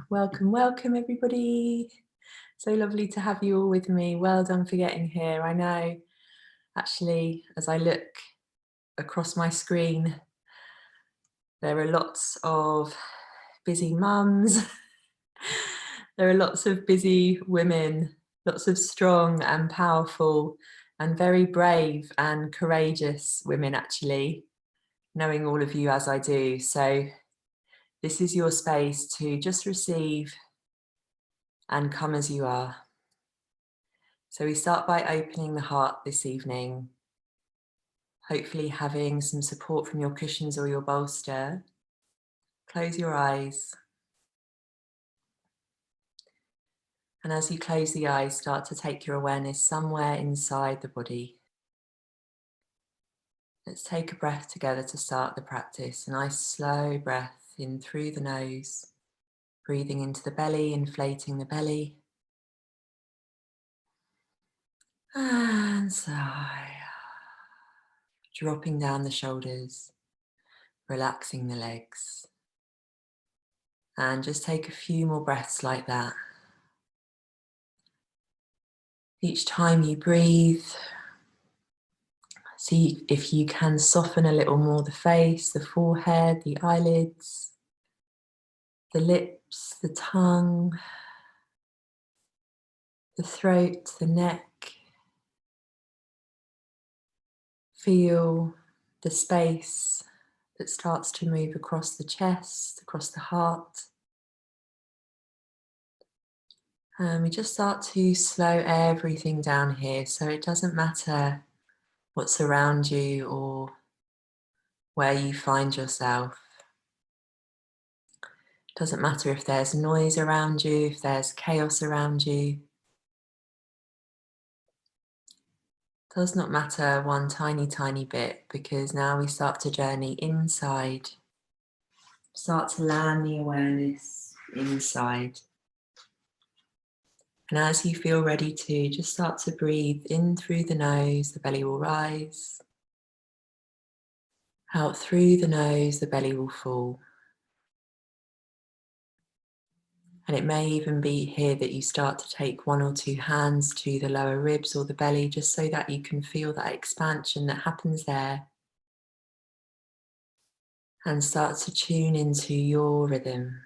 welcome, welcome everybody. So lovely to have you all with me. Well done for getting here. I know, actually, as I look across my screen, there are lots of busy mums. There are lots of busy women, lots of strong and powerful and very brave and courageous women, actually, knowing all of you as I do. So this is your space to just receive and come as you are. So we start by opening the heart this evening, hopefully having some support from your cushions or your bolster. Close your eyes. And as you close the eyes, start to take your awareness somewhere inside the body. Let's take a breath together to start the practice. A nice slow breath in through the nose, breathing into the belly, inflating the belly. And sigh. Dropping down the shoulders, relaxing the legs. And just take a few more breaths like that. Each time you breathe, see if you can soften a little more the face, the forehead, the eyelids, the lips, the tongue, the throat, the neck. Feel the space that starts to move across the chest, across the heart. And we just start to slow everything down here, so it doesn't matter what's around you or where you find yourself. It doesn't matter if there's noise around you, if there's chaos around you. It does not matter one tiny, tiny bit, because now we start to journey inside. Start to land the awareness inside. And as you feel ready to, just start to breathe in through the nose, the belly will rise. Out through the nose, the belly will fall. And it may even be here that you start to take one or two hands to the lower ribs or the belly, just so that you can feel that expansion that happens there. And start to tune into your rhythm.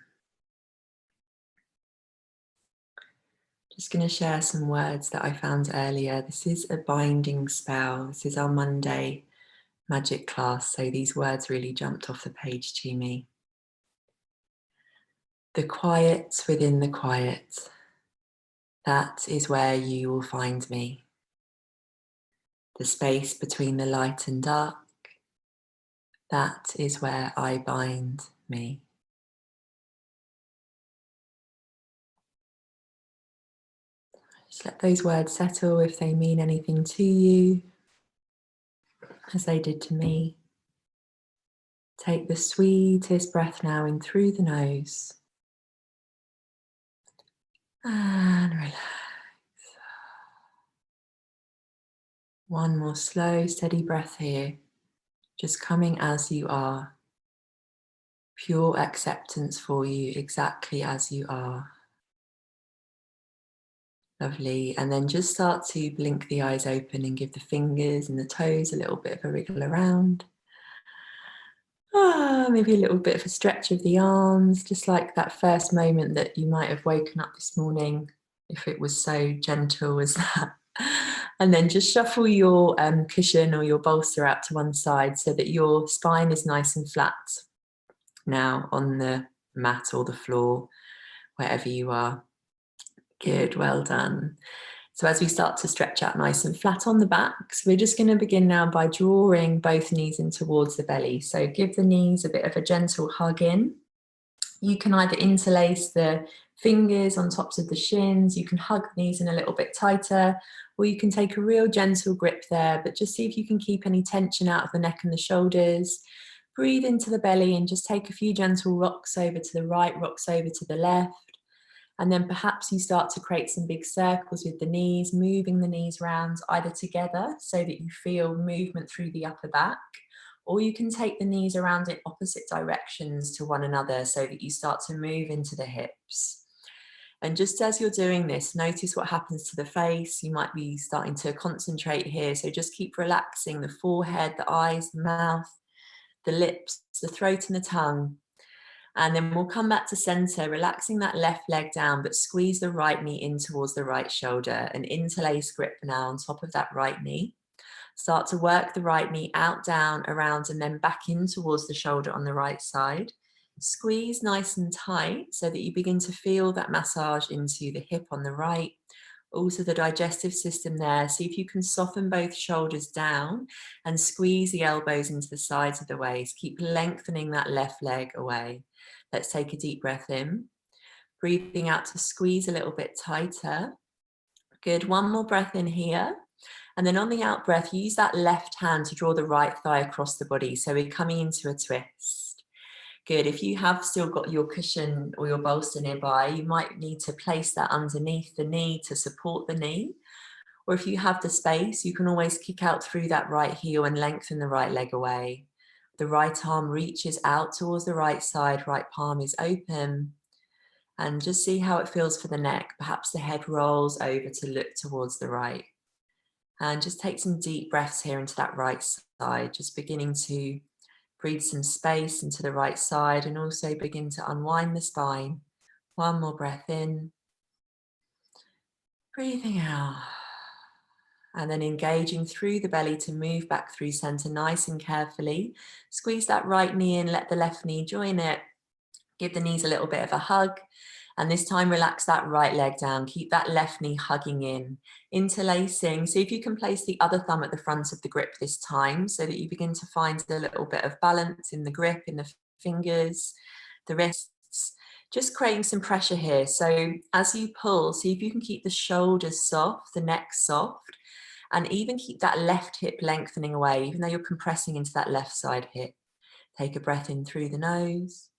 Just going to share some words that I found earlier. This is a binding spell. This is our Monday magic class, so these words really jumped off the page to me. The quiet within the quiet, that is where you will find me. The space between the light and dark, that is where I bind me. Just let those words settle if they mean anything to you, as they did to me. Take the sweetest breath now in through the nose. And relax. One more slow, steady breath here. Just coming as you are. Pure acceptance for you exactly as you are. Lovely. And then just start to blink the eyes open and give the fingers and the toes a little bit of a wriggle around. Maybe a little bit of a stretch of the arms, just like that first moment that you might have woken up this morning, if it was so gentle as that. And then just shuffle your cushion or your bolster out to one side so that your spine is nice and flat now on the mat or the floor, wherever you are. Good, well done. So as we start to stretch out nice and flat on the back, so we're just going to begin now by drawing both knees in towards the belly. So give the knees a bit of a gentle hug in. You can either interlace the fingers on tops of the shins, you can hug the knees in a little bit tighter, or you can take a real gentle grip there, but just see if you can keep any tension out of the neck and the shoulders. Breathe into the belly and just take a few gentle rocks over to the right, rocks over to the left. And then perhaps you start to create some big circles with the knees, moving the knees round either together so that you feel movement through the upper back, Or you can take the knees around in opposite directions to one another so that you start to move into the hips. And just as you're doing this, notice what happens to the face. You might be starting to concentrate here. So just keep relaxing the forehead, the eyes, the mouth, the lips, the throat and the tongue. And then we'll come back to center, relaxing that left leg down, but squeeze the right knee in towards the right shoulder. An interlace grip now on top of that right knee. Start to work the right knee out, down, around, and then back in towards the shoulder on the right side. Squeeze nice and tight so that you begin to feel that massage into the hip on the right. Also the digestive system there. See if you can soften both shoulders down and squeeze the elbows into the sides of the waist. Keep lengthening that left leg away. Let's take a deep breath in. Breathing out to squeeze a little bit tighter. Good, one more breath in here. And then on the out breath, use that left hand to draw the right thigh across the body. So we're coming into a twist. Good, if you have still got your cushion or your bolster nearby, you might need to place that underneath the knee to support the knee. Or if you have the space, you can always kick out through that right heel and lengthen the right leg away. The right arm reaches out towards the right side, right palm is open. And just see how it feels for the neck. Perhaps the head rolls over to look towards the right. And just take some deep breaths here into that right side, just beginning to breathe some space into the right side and also begin to unwind the spine. One more breath in, breathing out, and then engaging through the belly to move back through center nice and carefully. Squeeze that right knee in, let the left knee join it. Give the knees a little bit of a hug. And this time, relax that right leg down. Keep that left knee hugging in, interlacing. See if you can place the other thumb at the front of the grip this time so that you begin to find a little bit of balance in the grip, in the fingers, the wrists. Just creating some pressure here. So as you pull, see if you can keep the shoulders soft, the neck soft, and even keep that left hip lengthening away, even though you're compressing into that left side hip. Take a breath in through the nose.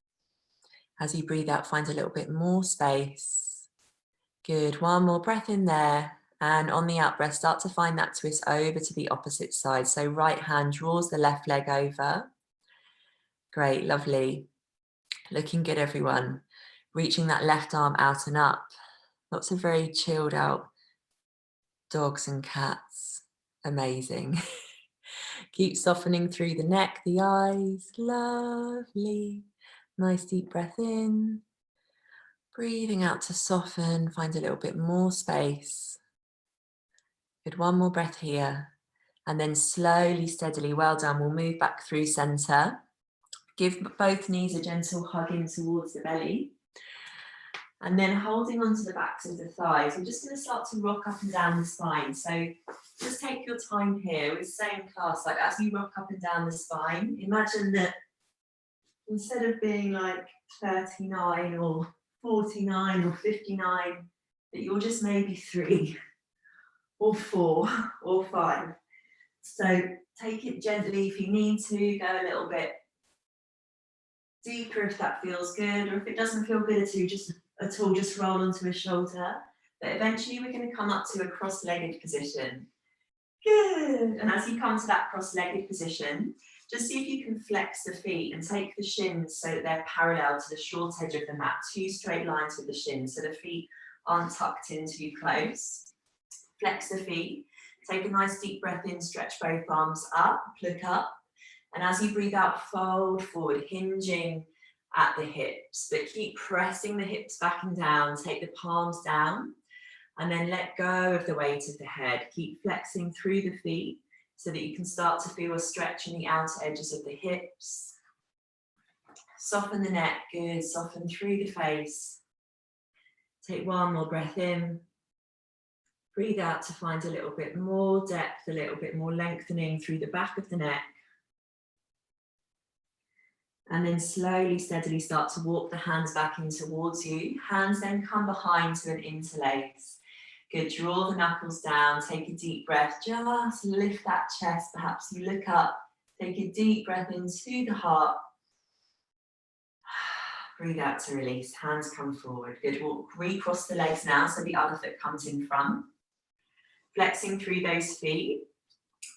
As you breathe out, find a little bit more space. Good, one more breath in there. And on the out breath, start to find that twist over to the opposite side. So right hand draws the left leg over. Great, lovely. Looking good, everyone. Reaching that left arm out and up. Lots of very chilled out dogs and cats. Amazing. Keep softening through the neck, the eyes. Lovely. Nice deep breath in. Breathing out to soften, find a little bit more space. Good, one more breath here. And then slowly, steadily, well done. We'll move back through center. Give both knees a gentle hug in towards the belly. And then holding onto the backs of the thighs, we're just going to start to rock up and down the spine. So just take your time here. We're saying class, like as you rock up and down the spine, imagine that instead of being like 39 or 49 or 59, that you're just maybe 3 or 4 or 5. So take it gently if you need to, go a little bit deeper if that feels good, or if it doesn't feel good at all, just roll onto a shoulder. But eventually we're going to come up to a cross-legged position. Good. And as you come to that cross-legged position, just see if you can flex the feet and take the shins so that they're parallel to the short edge of the mat. 2 straight lines with the shins so the feet aren't tucked in too close. Flex the feet. Take a nice deep breath in, stretch both arms up, look up. And as you breathe out, fold forward, hinging at the hips. But keep pressing the hips back and down. Take the palms down. And then let go of the weight of the head. Keep flexing through the feet so that you can start to feel a stretch in the outer edges of the hips. Soften the neck, good. Soften through the face. Take one more breath in. Breathe out to find a little bit more depth, a little bit more lengthening through the back of the neck. And then slowly, steadily start to walk the hands back in towards you. Hands then come behind to an interlace. Good, draw the knuckles down, take a deep breath, just lift that chest, perhaps you look up, take a deep breath into the heart. Breathe out to release, hands come forward. Good, we'll recross the legs now, so the other foot comes in front. Flexing through those feet.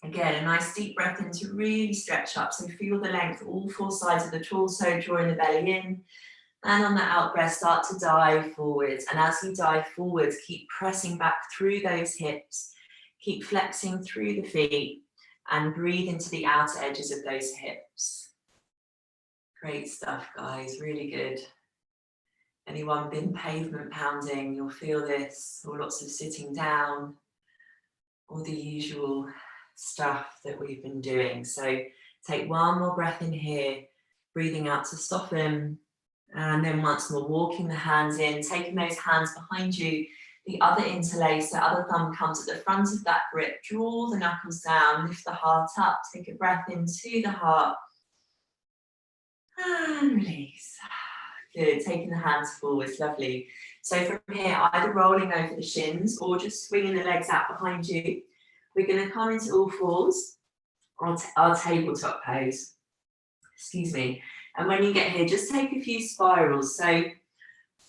Again, a nice deep breath in to really stretch up. So feel the length, all four sides of the torso, drawing the belly in. And on that out breath, start to dive forwards. And as you dive forwards, keep pressing back through those hips. Keep flexing through the feet and breathe into the outer edges of those hips. Great stuff, guys, really good. Anyone been pavement pounding, you'll feel this, or lots of sitting down, all the usual stuff that we've been doing. So take one more breath in here, breathing out to soften, and then once more walking the hands in, taking those hands behind you, the other interlace, the other thumb comes at the front of that grip, draw the knuckles down, lift the heart up, take a breath into the heart, and release. Good, taking the hands forwards, lovely. So from here, either rolling over the shins or just swinging the legs out behind you. We're going to come into all fours, our tabletop pose. Excuse me. And when you get here, just take a few spirals. So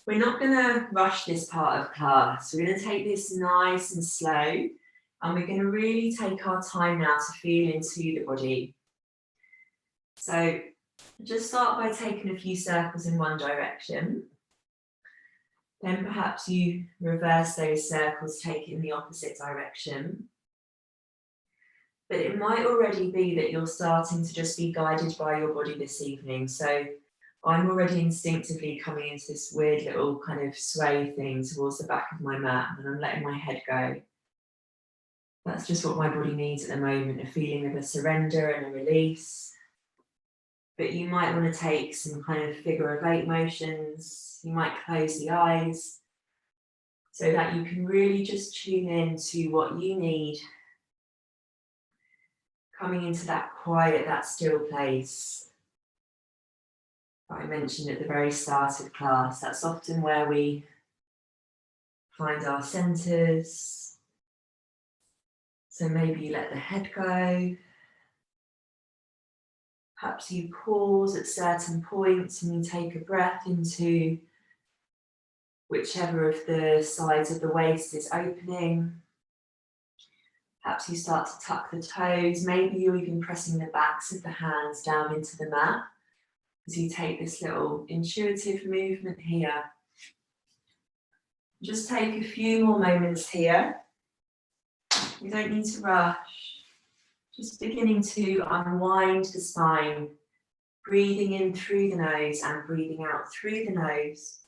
we're not going to rush this part of class. We're going to take this nice and slow. And we're going to really take our time now to feel into the body. So just start by taking a few circles in one direction. Then perhaps you reverse those circles, take it in the opposite direction. But it might already be that you're starting to just be guided by your body this evening. So I'm already instinctively coming into this weird little kind of sway thing towards the back of my mat, and I'm letting my head go. That's just what my body needs at the moment, a feeling of a surrender and a release. But you might want to take some kind of figure of eight motions. You might close the eyes so that you can really just tune in to what you need. Coming into that quiet, that still place that I mentioned at the very start of class. That's often where we find our centers. So maybe you let the head go. Perhaps you pause at certain points and you take a breath into whichever of the sides of the waist is opening. Perhaps you start to tuck the toes. Maybe you're even pressing the backs of the hands down into the mat as you take this little intuitive movement here. Just take a few more moments here. You don't need to rush. Just beginning to unwind the spine, breathing in through the nose and breathing out through the nose.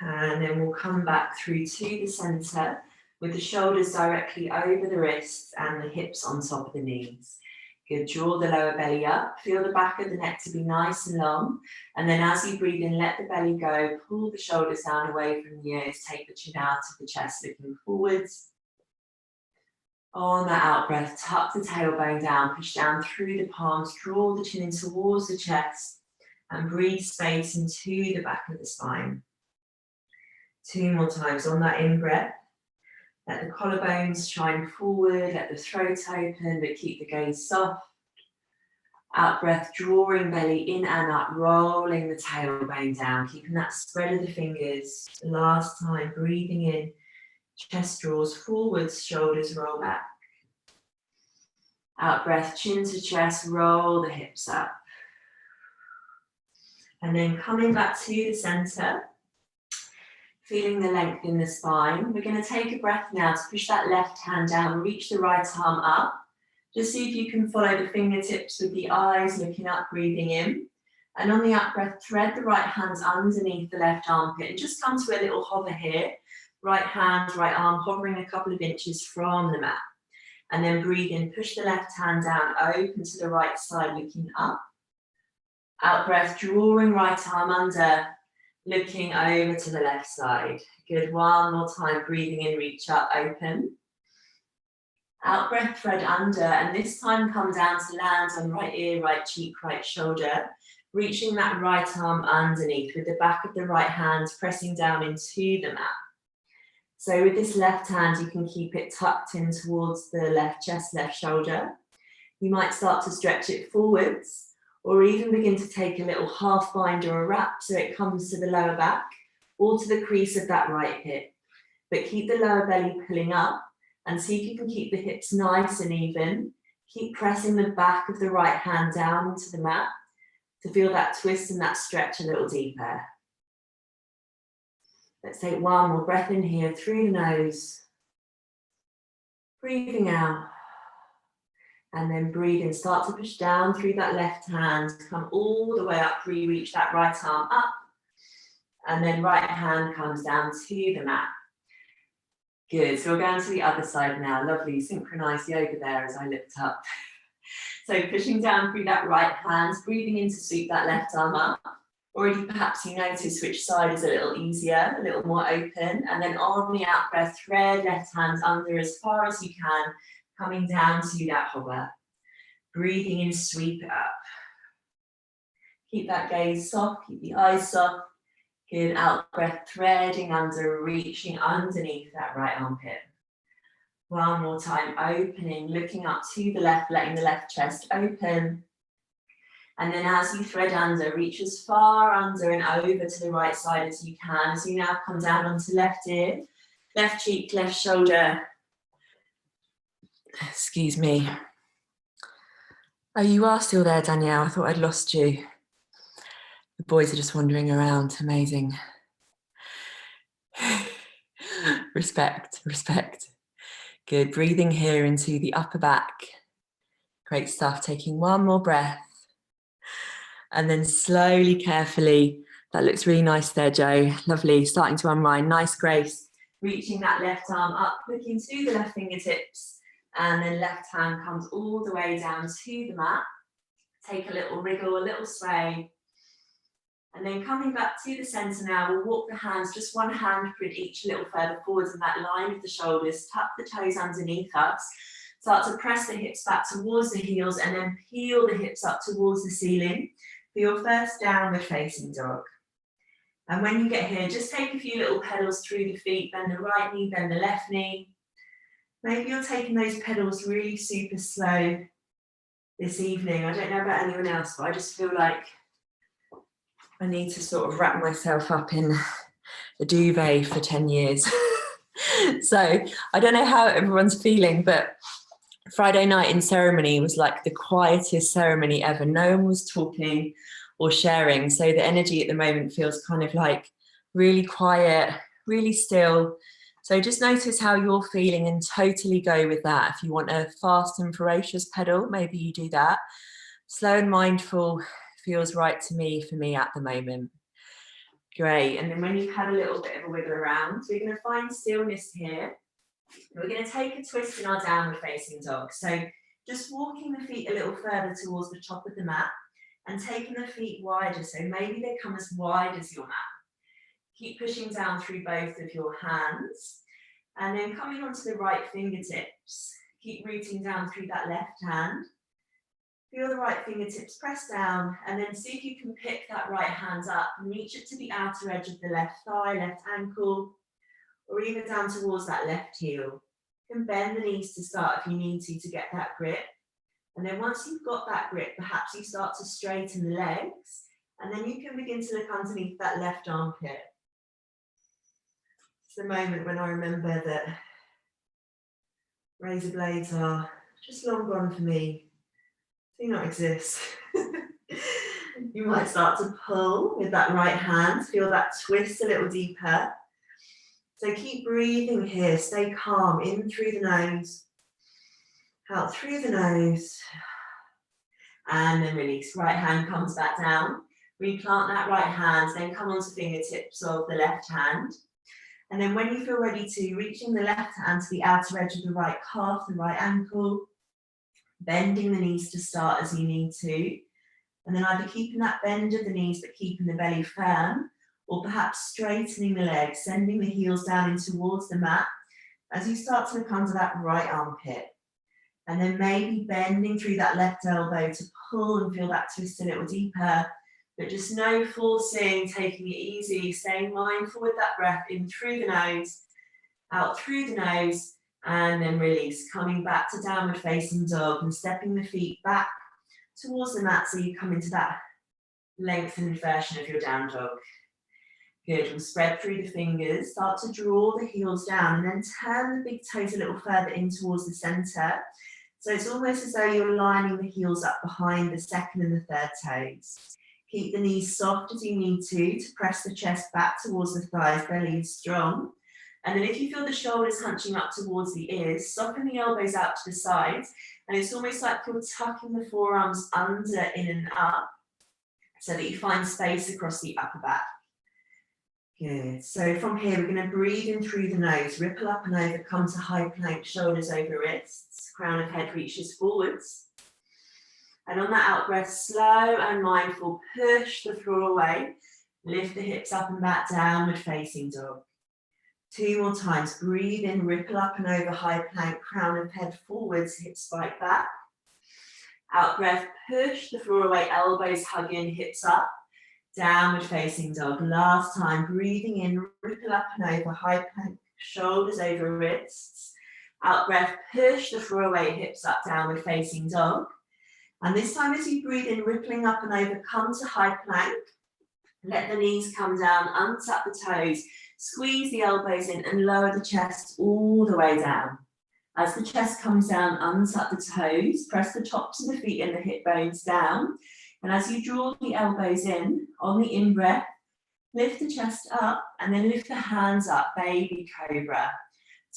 And then we'll come back through to the center with the shoulders directly over the wrists and the hips on top of the knees. Good, draw the lower belly up, feel the back of the neck to be nice and long. And then as you breathe in, let the belly go, pull the shoulders down away from the ears, take the chin out of the chest, looking forwards. On that out breath, tuck the tailbone down, push down through the palms, draw the chin in towards the chest, and breathe space into the back of the spine. 2 more times on that in-breath. Let the collarbones shine forward, let the throat open, but keep the gaze soft. Out breath, drawing belly in and up, rolling the tailbone down, keeping that spread of the fingers. Last time, breathing in. Chest draws forwards, shoulders roll back. Out breath, chin to chest, roll the hips up. And then coming back to the center, feeling the length in the spine. We're going to take a breath now to push that left hand down, reach the right arm up. Just see if you can follow the fingertips with the eyes, looking up, breathing in. And on the out breath, thread the right hands underneath the left armpit and just come to a little hover here. Right hand, right arm hovering a couple of inches from the mat. And then breathe in, push the left hand down, open to the right side, looking up. Out breath, drawing right arm under, looking over to the left side. Good, one more time, breathing in, reach up, open. Out breath, thread under, and this time come down to land on right ear, right cheek, right shoulder. Reaching that right arm underneath with the back of the right hand pressing down into the mat. So with this left hand, you can keep it tucked in towards the left chest, left shoulder. You might start to stretch it forwards, or even begin to take a little half bind or a wrap so it comes to the lower back or to the crease of that right hip. But keep the lower belly pulling up And see if you can keep the hips nice and even. Keep pressing the back of the right hand down into the mat to feel that twist and that stretch a little deeper. Let's take one more breath in here through the nose. Breathing out. And then breathing. Start to push down through that left hand. Come all the way up, reach that right arm up. And then right hand comes down to the mat. Good, so we're going to the other side now. Lovely, synchronized yoga there as I looked up. So pushing down through that right hand, breathing in to sweep that left arm up. Already perhaps you notice which side is a little easier, a little more open. And then on the out breath, thread left hand under as far as you can, coming down to that hover. Breathing in, sweep it up. Keep that gaze soft, keep the eyes soft. Good, out breath, threading under, reaching underneath that right armpit. One more time, opening, looking up to the left, letting the left chest open. And then as you thread under, reach as far under and over to the right side as you can. As you now come down onto left ear, left cheek, left shoulder. Excuse me. Oh, you are still there, Danielle. I thought I'd lost you. The boys are just wandering around. Amazing. Respect, respect. Good. Breathing here into the upper back. Great stuff. Taking one more breath. And then slowly, carefully, that looks really nice there, Joe. Lovely. Starting to unwind. Nice grace. Reaching that left arm up, looking to the left fingertips. And then left hand comes all the way down to the mat. Take a little wriggle, a little sway. And then coming back to the center now, we'll walk the hands, just one hand print each a little further forwards in that line of the shoulders, tuck the toes underneath us, start to press the hips back towards the heels and then peel the hips up towards the ceiling for your first downward facing dog. And when you get here, just take a few little pedals through the feet, bend the right knee, bend the left knee. Maybe you're taking those pedals really super slow this evening. I don't know about anyone else, but I just feel like I need to sort of wrap myself up in a duvet for 10 years. So I don't know how everyone's feeling, but Friday night in ceremony was like the quietest ceremony ever. No one was talking or sharing. So the energy at the moment feels kind of like really quiet, really still. So just notice how you're feeling and totally go with that. If you want a fast and ferocious pedal, maybe you do that. Slow and mindful feels right to me, for me at the moment. Great, and then when you've had a little bit of a wiggle around, we're going to find stillness here. We're going to take a twist in our downward facing dog. So just walking the feet a little further towards the top of the mat and taking the feet wider, so maybe they come as wide as your mat. Keep pushing down through both of your hands and then coming onto the right fingertips. Keep rooting down through that left hand. Feel the right fingertips press down and then see if you can pick that right hand up and reach it to the outer edge of the left thigh, left ankle, or even down towards that left heel. You can bend the knees to start if you need to get that grip. And then once you've got that grip, perhaps you start to straighten the legs and then you can begin to look underneath that left armpit. It's the moment when I remember that razor blades are just long gone for me. Do not exist. You might start to pull with that right hand, feel that twist a little deeper. So keep breathing here, stay calm, in through the nose, out through the nose, and then release. Right hand comes back down, replant that right hand, then come onto fingertips of the left hand. And then when you feel ready to, reaching the left hand to the outer edge of the right calf, the right ankle, bending the knees to start as you need to, and then either keeping that bend of the knees but keeping the belly firm, or perhaps straightening the legs, sending the heels down in towards the mat as you start to look under that right armpit. And then maybe bending through that left elbow to pull and feel that twist a little deeper, but just no forcing, taking it easy, staying mindful with that breath in through the nose, out through the nose, and then release, coming back to downward facing dog and stepping the feet back towards the mat so you come into that lengthened version of your down dog. Good, we'll spread through the fingers, start to draw the heels down and then turn the big toes a little further in towards the center. So it's almost as though you're lining the heels up behind the second and the third toes. Keep the knees soft as you need to press the chest back towards the thighs, belly is strong. And then if you feel the shoulders hunching up towards the ears, soften the elbows out to the sides. And it's almost like you're tucking the forearms under, in and up, so that you find space across the upper back. Good. So from here, we're going to breathe in through the nose, ripple up and over, come to high plank, shoulders over wrists, crown of head reaches forwards. And on that out breath, slow and mindful, push the floor away, lift the hips up and back, downward facing dog. 2 more times, breathe in, ripple up and over, high plank, crown of head forwards, hips spike back. Out breath, push the floor away, elbows hug in, hips up. Downward facing dog. Last time, breathing in, ripple up and over, high plank, shoulders over wrists. Out breath, push the floor away, hips up, downward facing dog. And this time as you breathe in, rippling up and over, come to high plank. Let the knees come down, untap the toes, squeeze the elbows in and lower the chest all the way down. As the chest comes down, untap the toes, press the tops of the feet and the hip bones down. And as you draw the elbows in, on the in-breath, lift the chest up and then lift the hands up, baby cobra.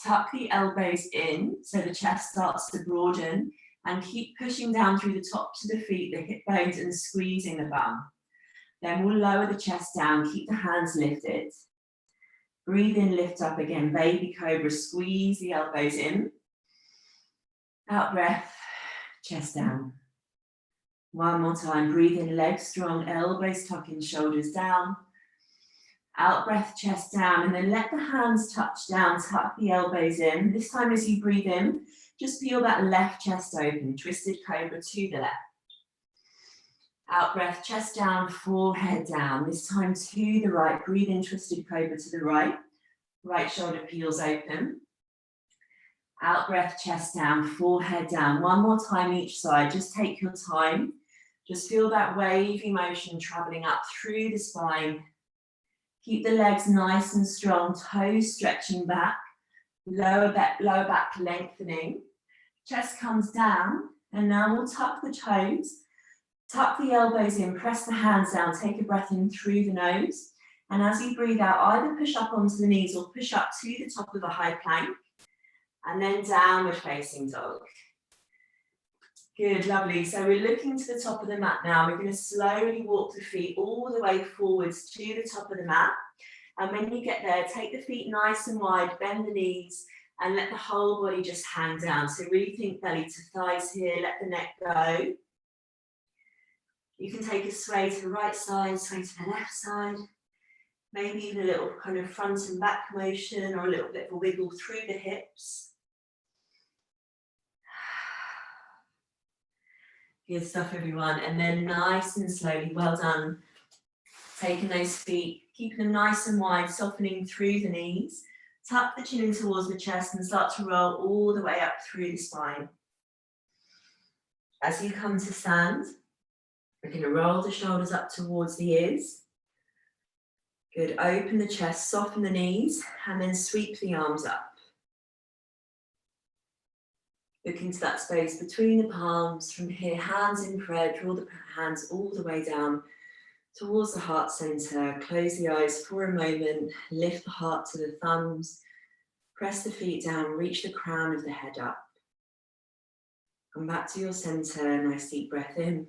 Tuck the elbows in so the chest starts to broaden and keep pushing down through the tops of the feet, the hip bones and squeezing the bum. Then we'll lower the chest down, keep the hands lifted. Breathe in, lift up again, baby cobra, squeeze the elbows in. Out breath, chest down. One more time, breathe in, legs strong, elbows tucking, shoulders down. Out breath, chest down, and then let the hands touch down, tuck the elbows in. This time as you breathe in, just peel that left chest open, twisted cobra to the left. Out breath, chest down, forehead down. This time to the right, breathe in, twisted cobra to the right. Right shoulder peels open. Out breath, chest down, forehead down. One more time each side, just take your time. Just feel that wavy motion traveling up through the spine. Keep the legs nice and strong, toes stretching back, lower back lengthening. Chest comes down, and now we'll tuck the toes, tuck the elbows in, press the hands down, take a breath in through the nose. And as you breathe out, either push up onto the knees or push up to the top of a high plank. And then downward facing dog. Good, lovely. So we're looking to the top of the mat now. We're going to slowly walk the feet all the way forwards to the top of the mat. And when you get there, take the feet nice and wide, bend the knees, and let the whole body just hang down. So really think belly to thighs here, let the neck go. You can take a sway to the right side, sway to the left side. Maybe even a little kind of front and back motion or a little bit of a wiggle through the hips. Good stuff, everyone. And then nice and slowly, well done. Taking those feet, keeping them nice and wide, softening through the knees. Tuck the chin in towards the chest and start to roll all the way up through the spine. As you come to stand, we're going to roll the shoulders up towards the ears. Good, open the chest, soften the knees, and then sweep the arms up. Look into that space between the palms. From here, hands in prayer, draw the hands all the way down towards the heart center. Close the eyes for a moment, lift the heart to the thumbs, press the feet down, reach the crown of the head up. Come back to your center, nice deep breath in.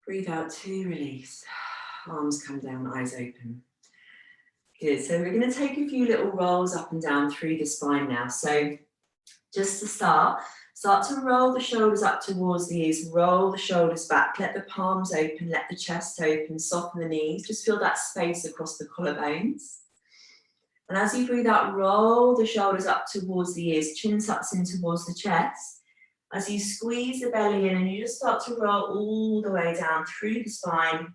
Breathe out to release. Arms come down, eyes open. Good, so we're going to take a few little rolls up and down through the spine now. So just to start to roll the shoulders up towards the ears, roll the shoulders back, let the palms open, let the chest open, soften the knees, just feel that space across the collarbones. And as you breathe out, roll the shoulders up towards the ears, chin tucks in towards the chest. As you squeeze the belly in and you just start to roll all the way down through the spine,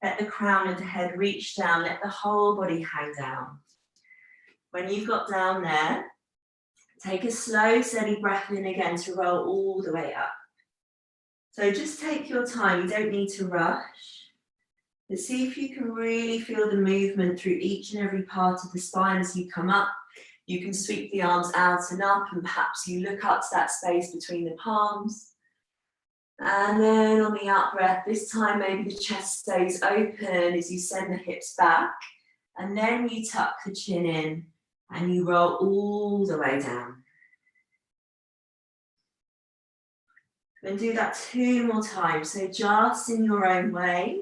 let the crown of the head reach down, let the whole body hang down. When you've got down there, take a slow, steady breath in again to roll all the way up. So just take your time, you don't need to rush. But see if you can really feel the movement through each and every part of the spine as you come up. You can sweep the arms out and up, and perhaps you look up to that space between the palms. And then on the out breath, this time maybe the chest stays open as you send the hips back. And then you tuck the chin in and you roll all the way down. And do that 2 more times. So just in your own way,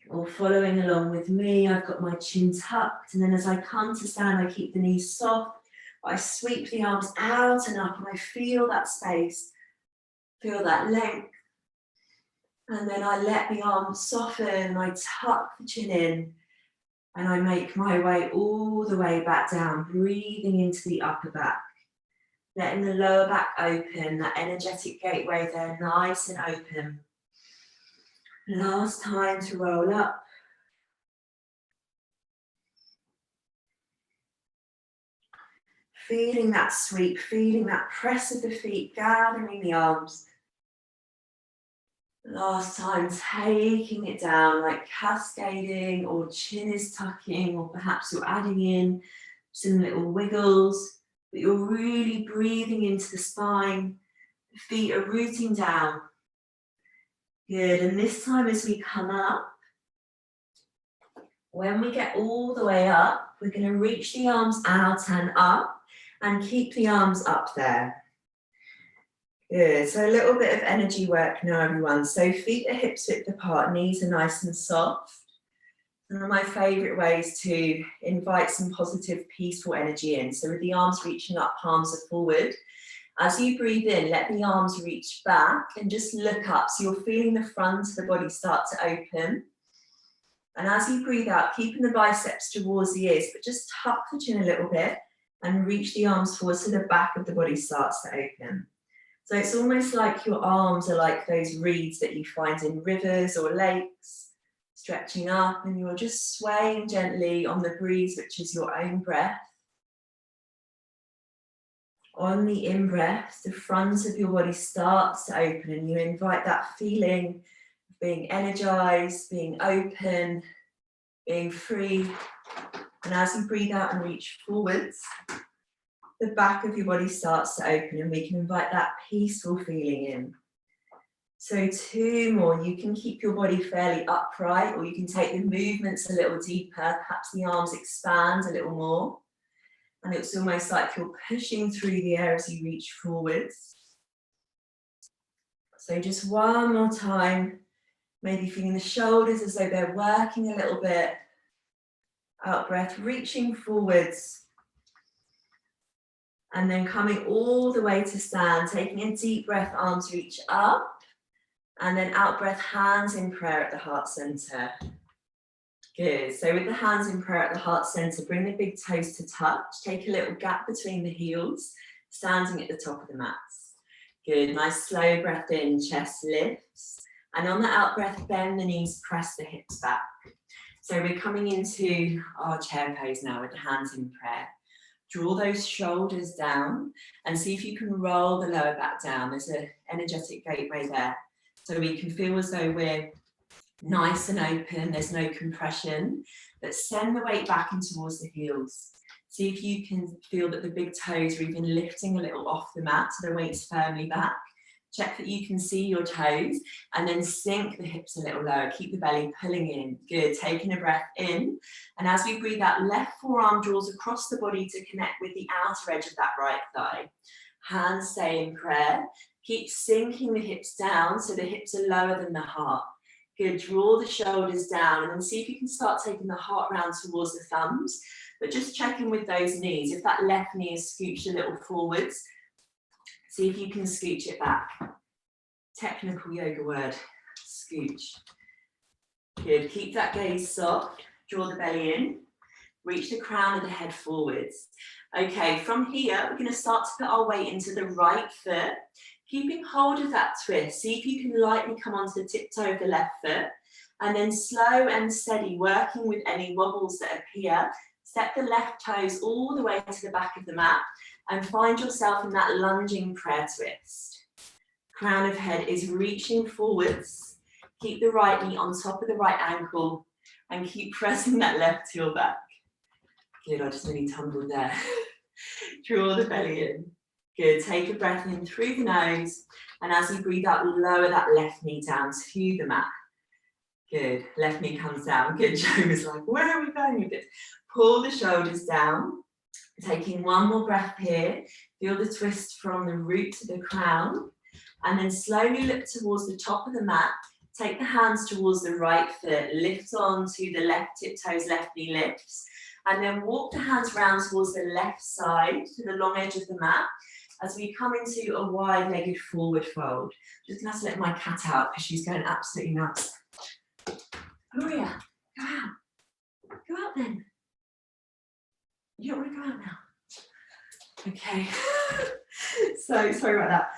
or following along with me. I've got my chin tucked, and then as I come to stand, I keep the knees soft. I sweep the arms out and up, and I feel that space, feel that length. And then I let the arms soften, and I tuck the chin in, and I make my way all the way back down, breathing into the upper back. Letting the lower back open, that energetic gateway there, nice and open. Last time to roll up. Feeling that sweep, feeling that press of the feet, gathering the arms. Last time, taking it down, like cascading, or chin is tucking, or perhaps you're adding in some little wiggles, but you're really breathing into the spine. The feet are rooting down. Good, and this time as we come up, when we get all the way up, we're going to reach the arms out and up and keep the arms up there. Good, so a little bit of energy work now, everyone. So feet are hips width apart, knees are nice and soft. One of my favourite ways to invite some positive, peaceful energy in. So with the arms reaching up, palms are forward. As you breathe in, let the arms reach back and just look up. So you're feeling the front of the body start to open. And as you breathe out, keeping the biceps towards the ears, but just tuck the chin a little bit and reach the arms forward so the back of the body starts to open. So it's almost like your arms are like those reeds that you find in rivers or lakes, stretching up, and you're just swaying gently on the breeze, which is your own breath. On the in-breath, the front of your body starts to open, and you invite that feeling of being energized, being open, being free. And as you breathe out and reach forwards, the back of your body starts to open, and we can invite that peaceful feeling in. So 2 more. You can keep your body fairly upright, or you can take the movements a little deeper. Perhaps the arms expand a little more. And it's almost like you're pushing through the air as you reach forwards. So just 1 more time, maybe feeling the shoulders as though they're working a little bit. Out breath, reaching forwards. And then coming all the way to stand, taking a deep breath, arms reach up. And then out breath, hands in prayer at the heart center. Good, so with the hands in prayer at the heart center, bring the big toes to touch, take a little gap between the heels, standing at the top of the mats. Good, nice slow breath in, chest lifts. And on the out breath, bend the knees, press the hips back. So we're coming into our chair pose now with the hands in prayer. Draw those shoulders down and see if you can roll the lower back down. There's an energetic gateway there. So we can feel as though we're nice and open, there's no compression, but send the weight back in towards the heels. See if you can feel that the big toes are even lifting a little off the mat, so the weight's firmly back. Check that you can see your toes, and then sink the hips a little lower. Keep the belly pulling in. Good, taking a breath in. And as we breathe out, left forearm draws across the body to connect with the outer edge of that right thigh. Hands stay in prayer. Keep sinking the hips down so the hips are lower than the heart. Good, draw the shoulders down, and then see if you can start taking the heart round towards the thumbs, but just checking with those knees. If that left knee is scooched a little forwards, see if you can scooch it back. Technical yoga word, scooch. Good, keep that gaze soft, draw the belly in, reach the crown of the head forwards. Okay, from here, we're gonna start to put our weight into the right foot, keeping hold of that twist. See if you can lightly come onto the tiptoe of the left foot, and then slow and steady, working with any wobbles that appear. Step the left toes all the way to the back of the mat, and find yourself in that lunging prayer twist. Crown of head is reaching forwards. Keep the right knee on top of the right ankle and keep pressing that left heel back. Good, I just nearly tumbled there. Draw the belly in. Good, take a breath in through the nose, and as you breathe out, lower that left knee down to the mat. Good, left knee comes down. Good, Joe was like, where are we going with this? Pull the shoulders down, taking one more breath here. Feel the twist from the root to the crown, and then slowly look towards the top of the mat. Take the hands towards the right foot, lift on to the left tiptoes, left knee lifts, and then walk the hands round towards the left side to the long edge of the mat as we come into a wide-legged forward fold. Just gonna have to let my cat out because she's going absolutely nuts. Gloria, go out. Go out then. You don't want to go out now. Okay. So sorry about that.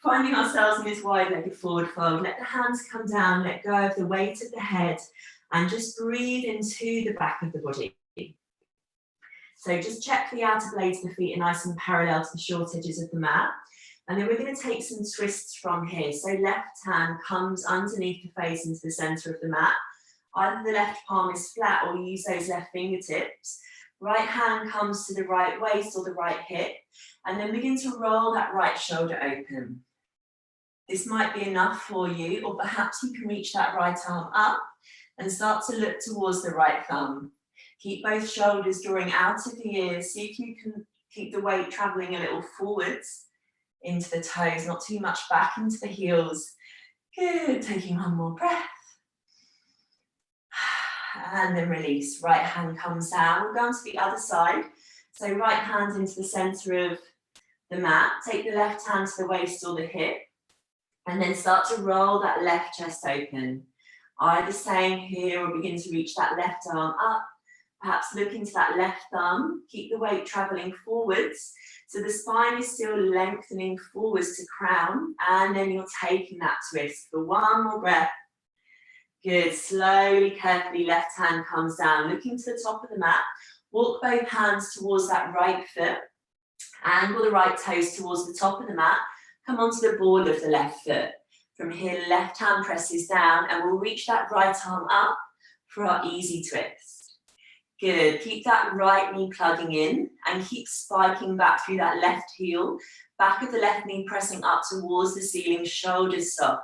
Finding ourselves in this wide-legged forward fold. Let the hands come down, let go of the weight of the head, and just breathe into the back of the body. So just check the outer blades of the feet are nice and parallel to the short edges of the mat. And then we're going to take some twists from here. So left hand comes underneath the face into the center of the mat. Either the left palm is flat or use those left fingertips. Right hand comes to the right waist or the right hip. And then begin to roll that right shoulder open. This might be enough for you, or perhaps you can reach that right arm up and start to look towards the right thumb. Keep both shoulders drawing out of the ears. See if you can keep the weight traveling a little forwards into the toes, not too much back into the heels. Good, taking one more breath. And then release, right hand comes down. We'll go on to the other side. So right hand into the center of the mat. Take the left hand to the waist or the hip. And then start to roll that left chest open. Either staying here or begin to reach that left arm up. Perhaps look into that left thumb. Keep the weight traveling forwards. So the spine is still lengthening forwards to crown. And then you're taking that twist for one more breath. Good, slowly, carefully, left hand comes down, looking to the top of the mat. Walk both hands towards that right foot. Angle the right toes towards the top of the mat. Come onto the ball of the left foot. From here, left hand presses down and we'll reach that right arm up for our easy twist. Good, keep that right knee plugging in and keep spiking back through that left heel. Back of the left knee pressing up towards the ceiling, shoulders soft.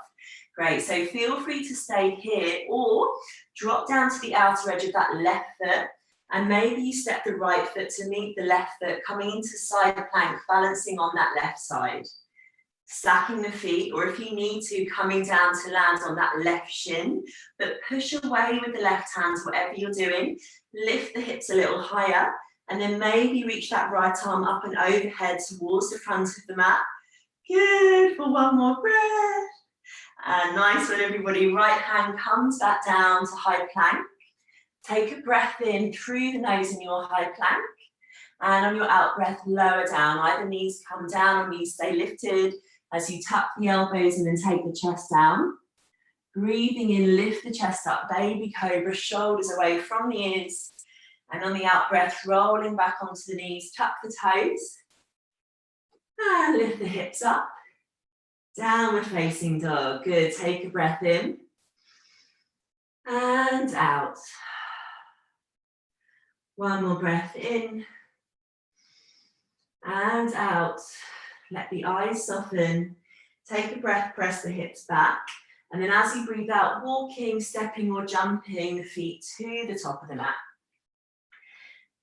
Great, so feel free to stay here or drop down to the outer edge of that left foot and maybe you step the right foot to meet the left foot, coming into side plank, balancing on that left side. Stacking the feet, or if you need to, coming down to land on that left shin, but push away with the left hand, whatever you're doing. Lift the hips a little higher, and then maybe reach that right arm up and overhead towards the front of the mat. Good, for one more breath. And nice one, everybody. Right hand comes back down to high plank. Take a breath in through the nose in your high plank. And on your out breath, lower down. Either knees come down or knees stay lifted as you tuck the elbows in and take the chest down. Breathing in, lift the chest up, baby cobra, shoulders away from the ears. And on the out breath, rolling back onto the knees, tuck the toes. And lift the hips up. Downward facing dog. Good, take a breath in. And out. One more breath in. And out. Let the eyes soften. Take a breath, press the hips back. And then as you breathe out, walking, stepping or jumping the feet to the top of the mat.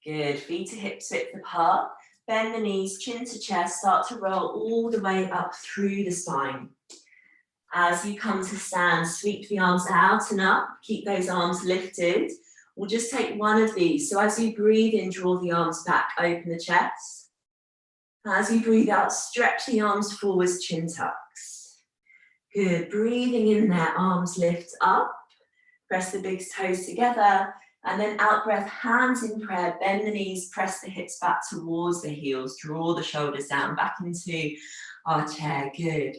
Good, feet to hips width apart. Bend the knees, chin to chest, start to roll all the way up through the spine. As you come to stand, sweep the arms out and up. Keep those arms lifted. We'll just take one of these. So as you breathe in, draw the arms back, open the chest. As you breathe out, stretch the arms forwards, chin tucks. Good, breathing in there, arms lift up. Press the big toes together. And then out breath, hands in prayer, bend the knees, press the hips back towards the heels, draw the shoulders down, back into our chair, good.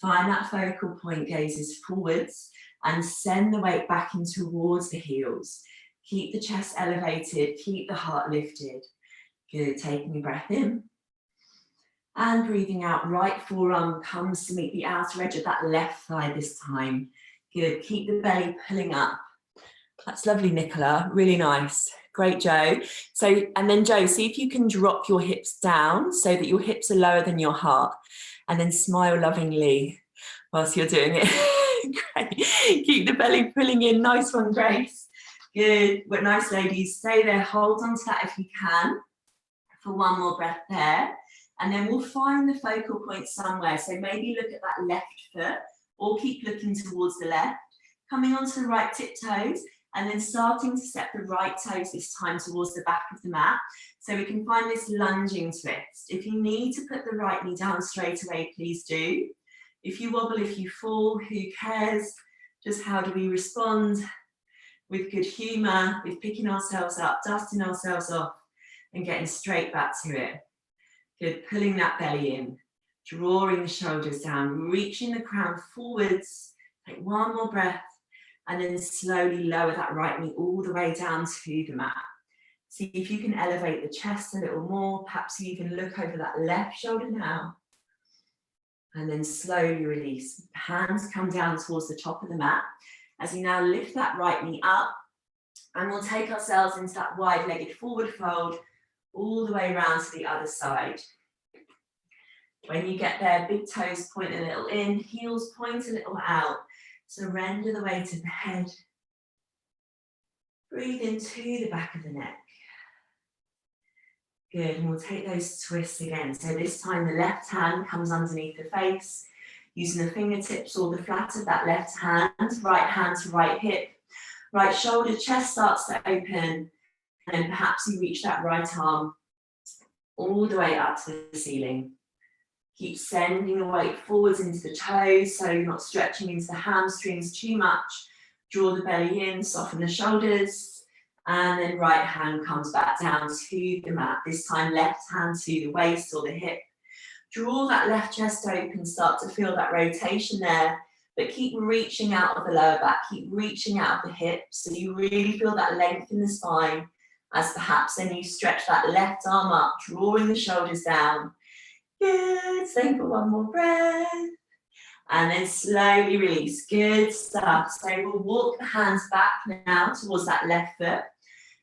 Find that focal point, gazes forwards, and send the weight back in towards the heels. Keep the chest elevated, keep the heart lifted. Good, taking a breath in. And breathing out, right forearm comes to meet the outer edge of that left thigh this time. Good, keep the belly pulling up. That's lovely, Nicola, really nice. Great, Joe. So, and then Joe, see if you can drop your hips down so that your hips are lower than your heart, and then smile lovingly whilst you're doing it. Great. Keep the belly pulling in. Nice one, Grace. Good. But nice, ladies. Stay there. Hold on to that if you can for one more breath there. And then we'll find the focal point somewhere. So maybe look at that left foot or keep looking towards the left. Coming onto the right tiptoes and then starting to step the right toes this time towards the back of the mat. So we can find this lunging twist. If you need to put the right knee down straight away, please do. If you wobble, if you fall, who cares? Just how do we respond? With good humour, with picking ourselves up, dusting ourselves off and getting straight back to it. Good, pulling that belly in, drawing the shoulders down, reaching the crown forwards. Take one more breath and then slowly lower that right knee all the way down to the mat. See if you can elevate the chest a little more. Perhaps you even look over that left shoulder now. And then slowly release. Hands come down towards the top of the mat. As you now lift that right knee up, and we'll take ourselves into that wide-legged forward fold all the way around to the other side. When you get there, big toes point a little in, heels point a little out. Surrender the weight of the head. Breathe into the back of the neck. Good, and we'll take those twists again. So this time the left hand comes underneath the face, using the fingertips or the flat of that left hand to right hip, right shoulder, chest starts to open, and then perhaps you reach that right arm all the way up to the ceiling. Keep sending the weight forwards into the toes, so you're not stretching into the hamstrings too much. Draw the belly in, soften the shoulders, and then right hand comes back down to the mat. This time left hand to the waist or the hip. Draw that left chest open, start to feel that rotation there, but keep reaching out of the lower back, keep reaching out of the hips, so you really feel that length in the spine, as perhaps then you stretch that left arm up, drawing the shoulders down. Good, stay for one more breath. And then slowly release, good stuff. So we'll walk the hands back now towards that left foot.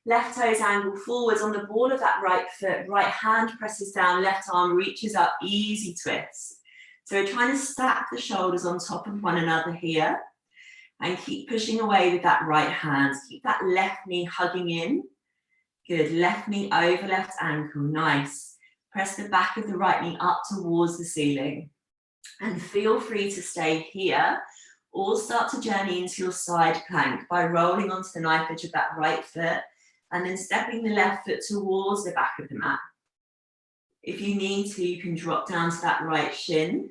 Left toes angle forwards on the ball of that right foot. Right hand presses down, left arm reaches up, easy twist. So we're trying to stack the shoulders on top of one another here. And keep pushing away with that right hand. Keep that left knee hugging in. Good, left knee over left ankle, nice. Press the back of the right knee up towards the ceiling. And feel free to stay here or start to journey into your side plank by rolling onto the knife edge of that right foot and then stepping the left foot towards the back of the mat. If you need to, you can drop down to that right shin.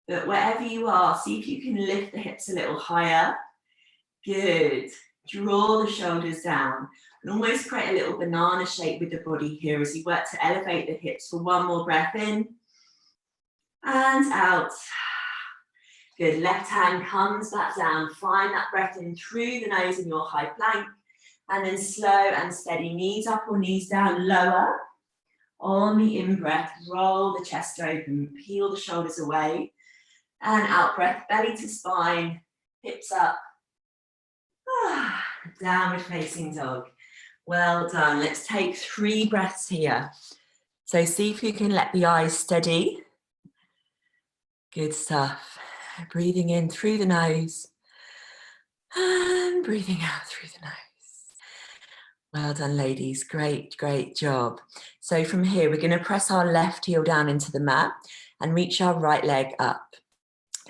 But wherever you are, see if you can lift the hips a little higher. Good. Draw the shoulders down and almost create a little banana shape with the body here as you work to elevate the hips for one more breath in and out. Good, left hand comes back down. Find that breath in through the nose in your high plank and then slow and steady, knees up or knees down, lower. On the in-breath, roll the chest open, peel the shoulders away and out breath, belly to spine, hips up. Downward facing dog. Well done. Let's take 3 breaths here. So see if you can let the eyes steady. Good stuff. Breathing in through the nose and breathing out through the nose. Well done, ladies. Great, great job. So from here, we're going to press our left heel down into the mat and reach our right leg up.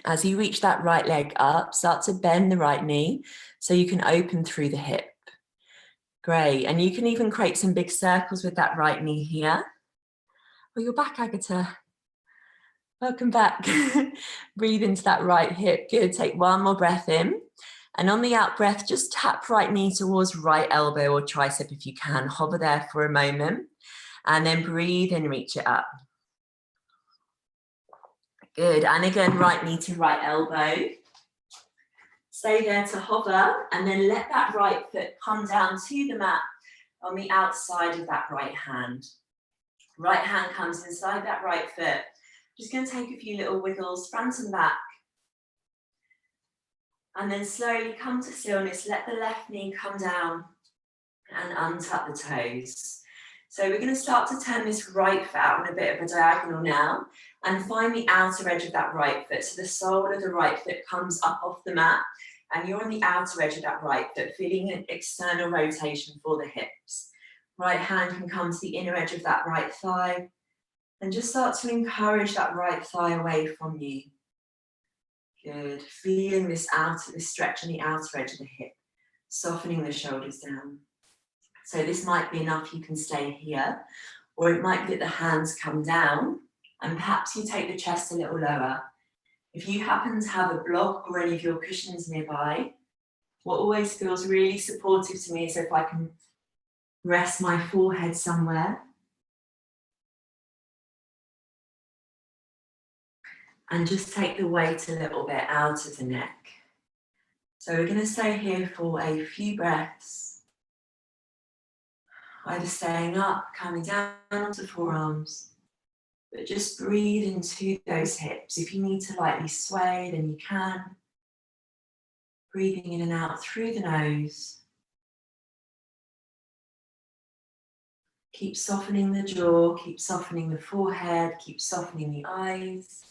As you reach that right leg up, start to bend the right knee so you can open through the hip. Great. And you can even create some big circles with that right knee here. Oh, you're back, Agatha. Welcome back. Breathe into that right hip. Good. Take one more breath in. And on the out breath, just tap right knee towards right elbow or tricep if you can. Hover there for a moment. And then breathe and reach it up. Good. And again, right knee to right elbow. Stay there to hover and then let that right foot come down to the mat on the outside of that right hand. Right hand comes inside that right foot. Just going to take a few little wiggles, front and back. And then slowly come to stillness. Let the left knee come down and untuck the toes. So we're going to start to turn this right foot out on a bit of a diagonal now and find the outer edge of that right foot. So the sole of the right foot comes up off the mat and you're on the outer edge of that right foot, feeling an external rotation for the hips. Right hand can come to the inner edge of that right thigh and just start to encourage that right thigh away from you. Good. Feeling this stretch on the outer edge of the hip, softening the shoulders down. So this might be enough, you can stay here, or it might be that the hands come down and perhaps you take the chest a little lower. If you happen to have a block or any of your cushions nearby, what always feels really supportive to me is if I can rest my forehead somewhere and just take the weight a little bit out of the neck. So we're going to stay here for a few breaths. Either staying up, coming down onto forearms, but just breathe into those hips. If you need to lightly sway, then you can. Breathing in and out through the nose. Keep softening the jaw, keep softening the forehead, keep softening the eyes.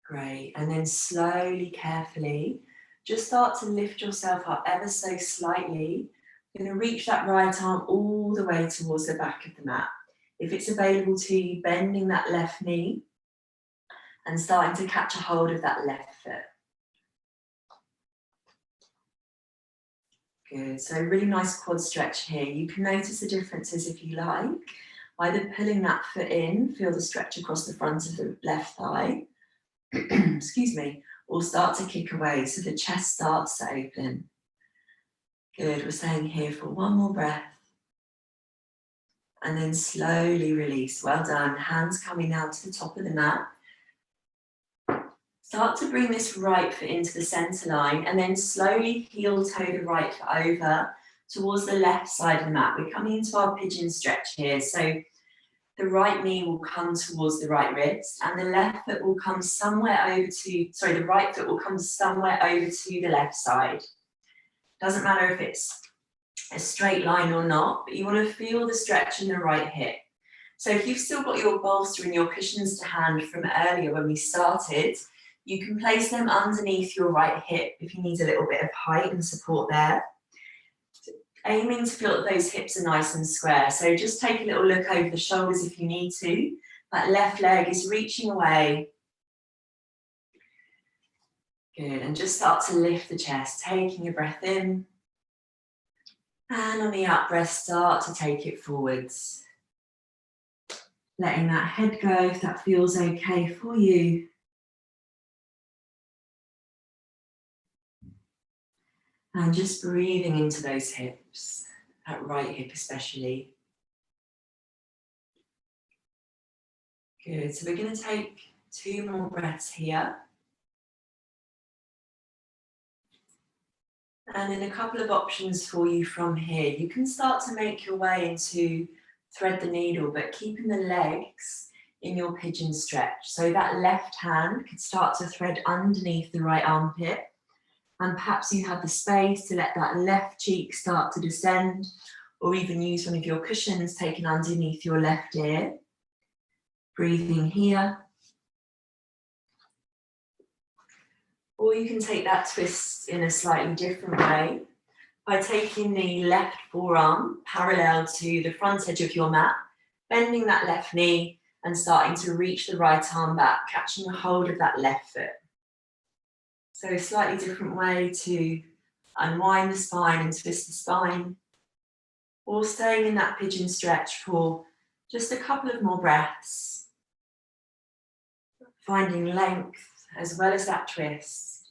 Great, and then slowly, carefully, just start to lift yourself up ever so slightly. You're going to reach that right arm all the way towards the back of the mat. If it's available to you, bending that left knee and starting to catch a hold of that left foot. Good, so really nice quad stretch here. You can notice the differences if you like. Either pulling that foot in, feel the stretch across the front of the left thigh, excuse me, or start to kick away so the chest starts to open. Good, we're staying here for one more breath. And then slowly release. Well done. Hands coming now to the top of the mat. Start to bring this right foot into the center line and then slowly heel toe the right foot over towards the left side of the mat. We're coming into our pigeon stretch here. So the right knee will come towards the right wrist and the left foot will come somewhere over to, the right foot will come somewhere over to the left side. Doesn't matter if it's a straight line or not, but you want to feel the stretch in the right hip. So if you've still got your bolster and your cushions to hand from earlier when we started, you can place them underneath your right hip if you need a little bit of height and support there. Aiming to feel that those hips are nice and square. So just take a little look over the shoulders if you need to. That left leg is reaching away. Good, and just start to lift the chest, taking a breath in. And on the out breath, start to take it forwards. Letting that head go if that feels okay for you. And just breathing into those hips, that right hip especially. Good, so we're going to take 2 more breaths here. And then a couple of options for you from here. You can start to make your way into thread the needle, but keeping the legs in your pigeon stretch. So that left hand could start to thread underneath the right armpit. And perhaps you have the space to let that left cheek start to descend, or even use one of your cushions taken underneath your left ear. Breathing here. Or you can take that twist in a slightly different way by taking the left forearm parallel to the front edge of your mat, bending that left knee and starting to reach the right arm back, catching a hold of that left foot. So a slightly different way to unwind the spine and twist the spine, or staying in that pigeon stretch for just a couple of more breaths, finding length as well as that twist.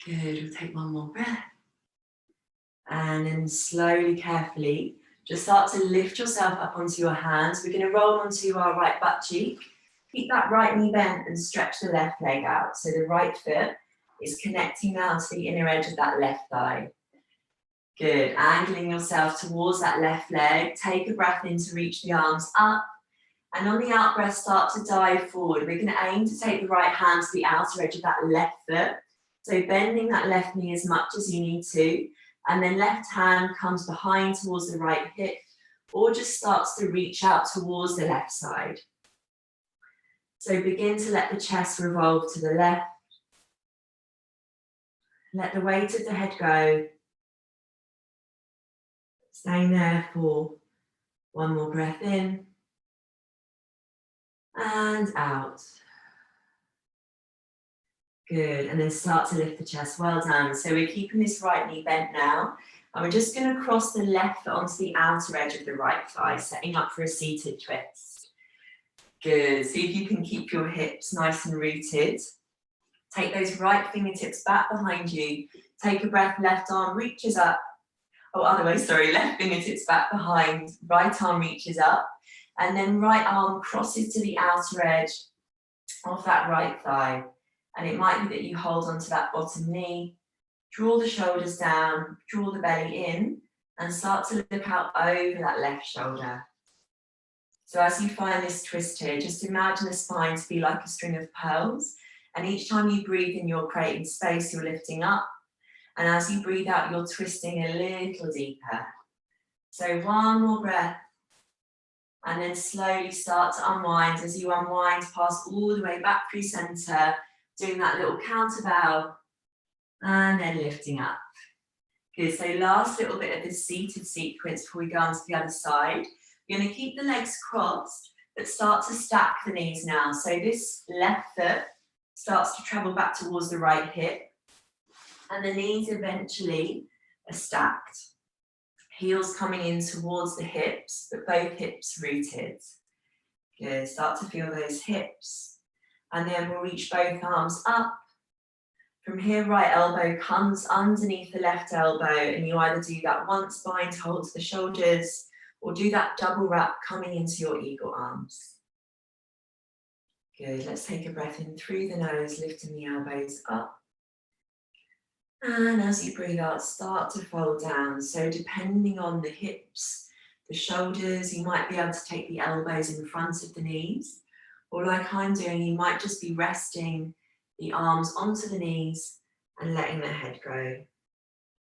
Good, we'll take one more breath. And then slowly, carefully, just start to lift yourself up onto your hands. We're going to roll onto our right butt cheek. Keep that right knee bent and stretch the left leg out. So the right foot is connecting now to the inner edge of that left thigh. Good, angling yourself towards that left leg. Take a breath in to reach the arms up And on the out breath, start to dive forward. We're going to aim to take the right hand to the outer edge of that left foot. So bending that left knee as much as you need to. And then left hand comes behind towards the right hip, or just starts to reach out towards the left side. So begin to let the chest revolve to the left. Let the weight of the head go. Staying there for one more breath in and out. Good, and then start to lift the chest, well done. So we're keeping this right knee bent now, and we're just going to cross the left foot onto the outer edge of the right thigh, setting up for a seated twist. Good, see if you can keep your hips nice and rooted. Take those right fingertips back behind you. Take a breath, left arm reaches up. Oh, other way, sorry, left fingertips back behind, right arm reaches up, and then right arm crosses to the outer edge of that right thigh. And it might be that you hold onto that bottom knee, draw the shoulders down, draw the belly in, and start to look out over that left shoulder. So as you find this twist here, just imagine the spine to be like a string of pearls. And each time you breathe in, you're creating space, you're lifting up. And as you breathe out, you're twisting a little deeper. So one more breath. And then slowly start to unwind. As you unwind, pass all the way back through center, doing that little counter bow, and then lifting up. Good, so last little bit of this seated sequence before we go on to the other side. We're going to keep the legs crossed, but start to stack the knees now. So this left foot starts to travel back towards the right hip, and the knees eventually are stacked. Heels coming in towards the hips, but both hips rooted. Good, start to feel those hips. And then we'll reach both arms up. From here, right elbow comes underneath the left elbow, and you either do that once bind to hold to the shoulders, or do that double wrap coming into your eagle arms. Good, let's take a breath in through the nose, lifting the elbows up. And as you breathe out, start to fold down. So depending on the hips, the shoulders, you might be able to take the elbows in front of the knees. Or like I'm doing, you might just be resting the arms onto the knees and letting the head go.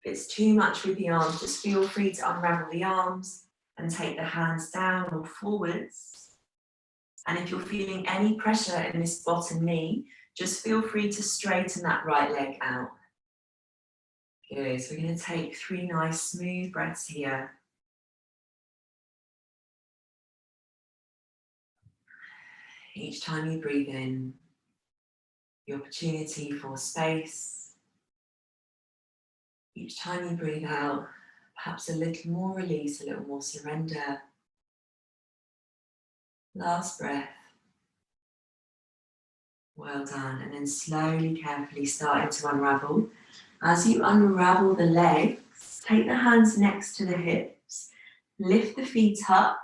If it's too much with the arms, just feel free to unravel the arms and take the hands down or forwards. And if you're feeling any pressure in this bottom knee, just feel free to straighten that right leg out. Good, so we're going to take 3 nice smooth breaths here. Each time you breathe in, the opportunity for space. Each time you breathe out, perhaps a little more release, a little more surrender. Last breath. Well done. And then slowly, carefully starting to unravel. As you unravel the legs, take the hands next to the hips, lift the feet up,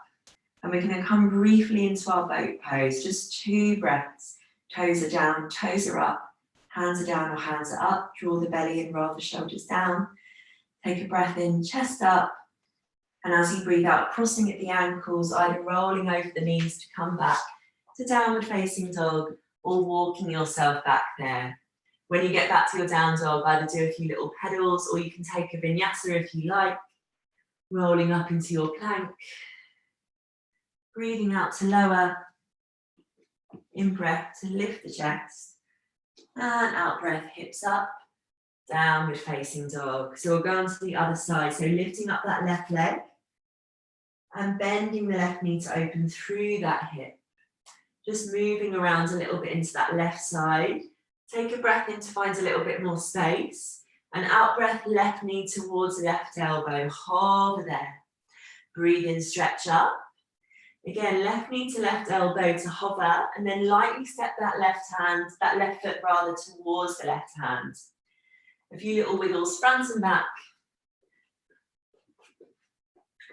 and we're going to come briefly into our boat pose. Just 2 breaths. Toes are down, toes are up, hands are down or hands are up. Draw the belly in, roll the shoulders down. Take a breath in, chest up. And as you breathe out, crossing at the ankles, either rolling over the knees to come back to downward facing dog, or walking yourself back there. When you get back to your down dog, either do a few little pedals, or you can take a vinyasa if you like, rolling up into your plank. Breathing out to lower, in breath to lift the chest, and out breath, hips up, downward facing dog. So we'll go on to the other side. So lifting up that left leg and bending the left knee to open through that hip. Just moving around a little bit into that left side. Take a breath in to find a little bit more space. And out breath, left knee towards left elbow. Hover there. Breathe in, stretch up. Again, left knee to left elbow to hover, and then lightly step that left foot rather towards the left hand. A few little wiggles, front and back.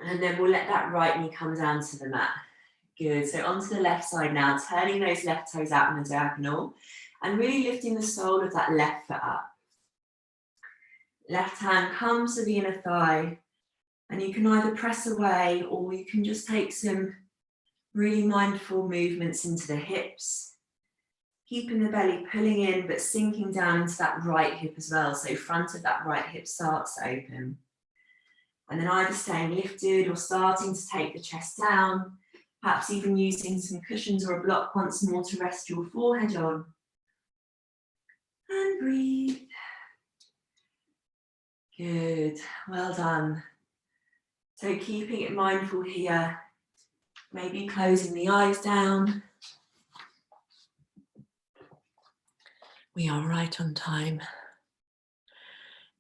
And then we'll let that right knee come down to the mat. Good, so onto the left side now, turning those left toes out in a diagonal and really lifting the sole of that left foot up. Left hand comes to the inner thigh, and you can either press away or you can just take some Really mindful movements into the hips. Keeping the belly pulling in, but sinking down into that right hip as well. So front of that right hip starts to open. And then either staying lifted or starting to take the chest down, perhaps even using some cushions or a block once more to rest your forehead on. And breathe. Good, well done. So keeping it mindful here, maybe closing the eyes down. We are right on time.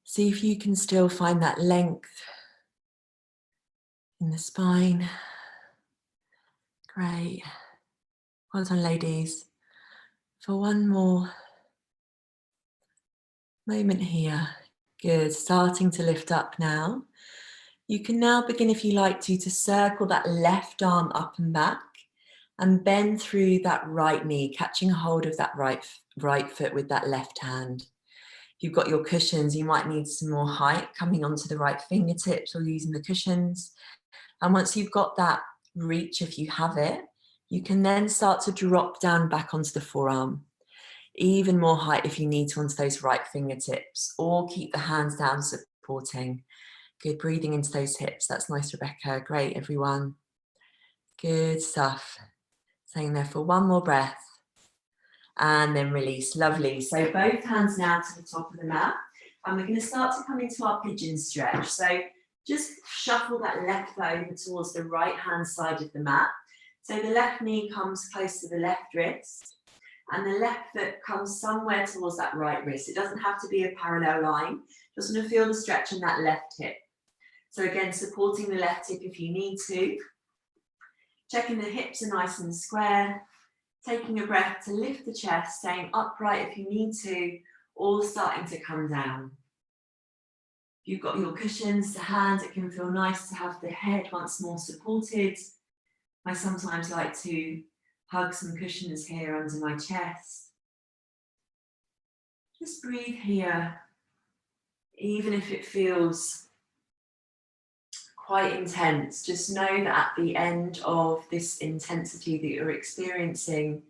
See if you can still find that length in the spine. Great. Well done, ladies. For one more moment here. Good, starting to lift up now. You can now begin, if you like to circle that left arm up and back and bend through that right knee, catching hold of that right foot with that left hand. If you've got your cushions, you might need some more height coming onto the right fingertips or using the cushions. And once you've got that reach, if you have it, you can then start to drop down back onto the forearm. Even more height if you need to onto those right fingertips, or keep the hands down supporting. Good, breathing into those hips. That's nice, Rebecca. Great, everyone. Good stuff. Staying there for one more breath. And then release. Lovely. So both hands now to the top of the mat. And we're going to start to come into our pigeon stretch. So just shuffle that left foot over towards the right hand side of the mat. So the left knee comes close to the left wrist. And the left foot comes somewhere towards that right wrist. It doesn't have to be a parallel line. Just want to feel the stretch in that left hip. So again, supporting the left hip if you need to. Checking the hips are nice and square. Taking a breath to lift the chest, staying upright if you need to, or starting to come down. If you've got your cushions to hand, it can feel nice to have the head once more supported. I sometimes like to hug some cushions here under my chest. Just breathe here, even if it feels quite intense. Just know that at the end of this intensity that you're experiencing,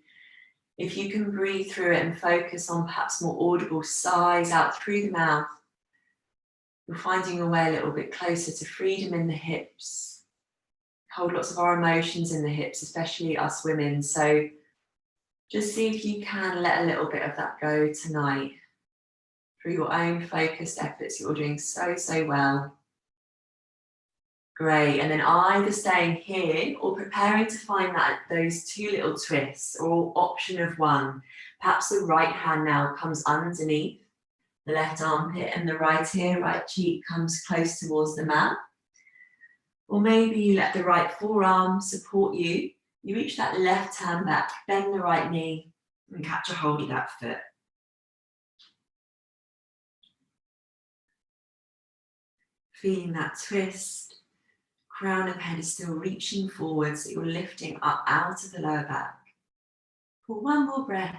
if you can breathe through it and focus on perhaps more audible sighs out through the mouth, you're finding your way a little bit closer to freedom in the hips. Hold lots of our emotions in the hips, especially us women. So just see if you can let a little bit of that go tonight through your own focused efforts. You're doing so, so well. Great, and then either staying here or preparing to find those two little twists, or option of one. Perhaps the right hand now comes underneath the left armpit and the right cheek comes close towards the mat. Or maybe you let the right forearm support you. You reach that left hand back, bend the right knee and catch a hold of that foot. Feeling that twist. Crown of head is still reaching forward, so you're lifting up out of the lower back. For one more breath.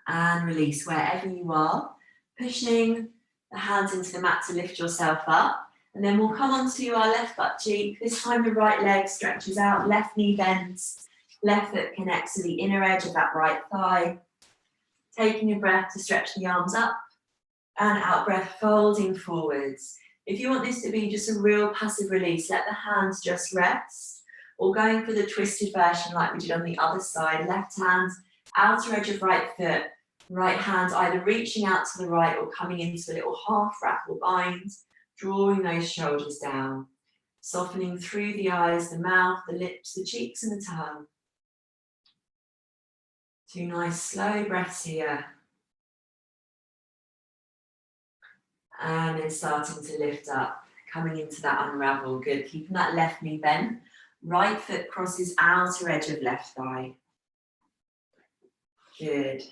And release wherever you are. Pushing the hands into the mat to lift yourself up. And then we'll come onto our left butt cheek. This time the right leg stretches out, left knee bends, left foot connects to the inner edge of that right thigh. Taking a breath to stretch the arms up. And out breath, folding forwards. If you want this to be just a real passive release, let the hands just rest. Or going for the twisted version like we did on the other side. Left hand, outer edge of right foot. Right hand either reaching out to the right or coming into a little half wrap or bind. Drawing those shoulders down. Softening through the eyes, the mouth, the lips, the cheeks and the tongue. Two nice slow breaths here. And then starting to lift up, coming into that unravel. Good, keeping that left knee bent. Right foot crosses outer edge of left thigh. Good.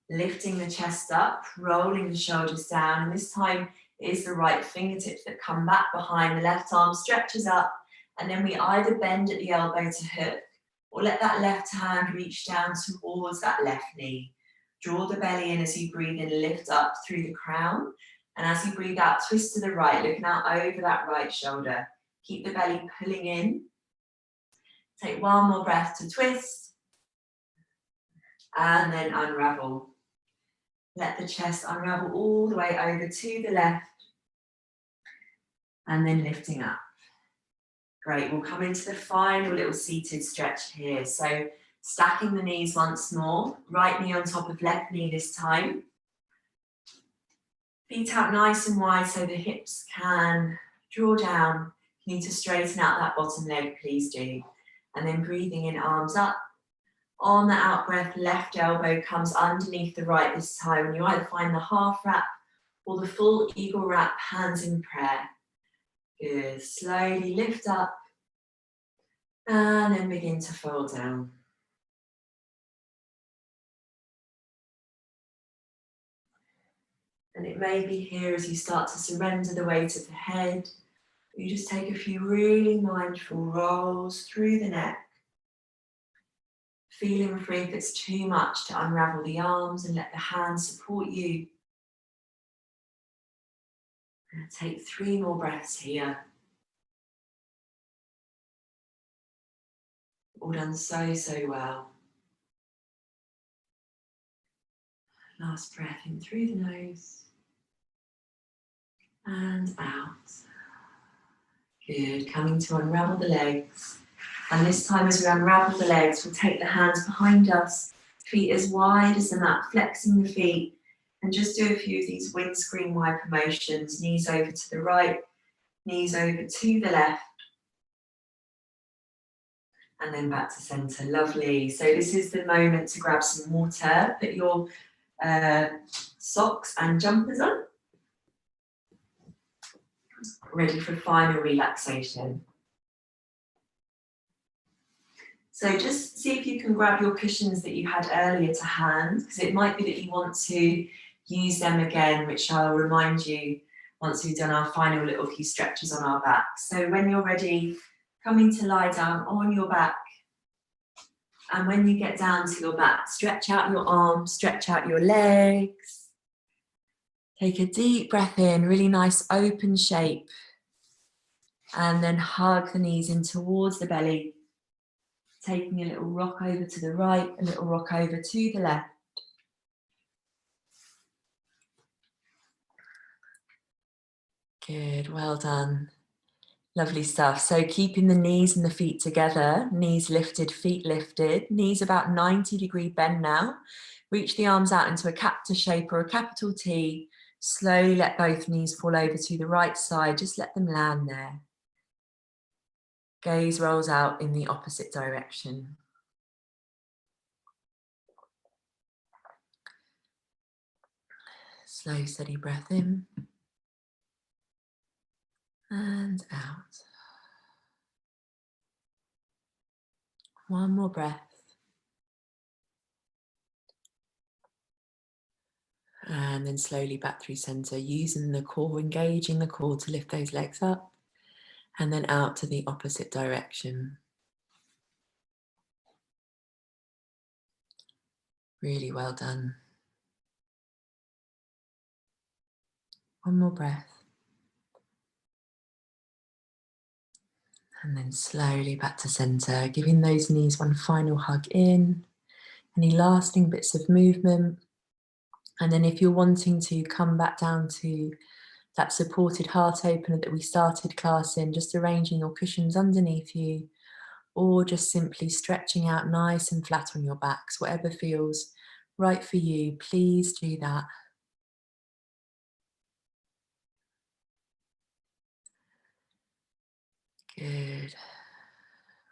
Lifting the chest up, rolling the shoulders down. And this time it is the right fingertips that come back behind. The left arm stretches up. And then we either bend at the elbow to hook, or let that left hand reach down towards that left knee. Draw the belly in as you breathe in, lift up through the crown. And as you breathe out, twist to the right, looking out over that right shoulder. Keep the belly pulling in. Take one more breath to twist. And then unravel. Let the chest unravel all the way over to the left. And then lifting up. Great, we'll come into the final little seated stretch here. So stacking the knees once more. Right knee on top of left knee this time. Feet out nice and wide so the hips can draw down. If you need to straighten out that bottom leg, please do. And then breathing in, arms up. On the out breath, left elbow comes underneath the right this time. And you either find the half wrap or the full eagle wrap, hands in prayer. Good. Slowly lift up and then begin to fold down. And it may be here as you start to surrender the weight of the head, you just take a few really mindful rolls through the neck, feeling free if it's too much to unravel the arms and let the hands support you. And take 3 more breaths here. All done so, so well. Last breath in through the nose and out. Good, coming to unravel the legs. And this time as we unravel the legs, we'll take the hands behind us, feet as wide as the mat, flexing the feet, and just do a few of these windscreen wiper motions, knees over to the right, knees over to the left, and then back to center. Lovely. So this is the moment to grab some water, put your socks and jumpers on. Ready for final relaxation. So just see if you can grab your cushions that you had earlier to hand, because it might be that you want to use them again, which I'll remind you once we've done our final little few stretches on our back. So when you're ready, coming to lie down on your back. And when you get down to your back, stretch out your arms, stretch out your legs. Take a deep breath in, really nice open shape. And then hug the knees in towards the belly. Taking a little rock over to the right, a little rock over to the left. Good, well done. Lovely stuff. So keeping the knees and the feet together, knees lifted, feet lifted, knees about 90-degree bend now. Reach the arms out into a cactus shape or a capital T. Slowly let both knees fall over to the right side. Just let them land there. Gaze rolls out in the opposite direction. Slow, steady breath in and out. One more breath. And then slowly back through center, using the core, engaging the core to lift those legs up. And then out to the opposite direction. Really well done. One more breath. And then slowly back to center, giving those knees one final hug in. Any lasting bits of movement. And then if you're wanting to come back down to that supported heart opener that we started class in, just arranging your cushions underneath you, or just simply stretching out nice and flat on your backs, whatever feels right for you, please do that. Good.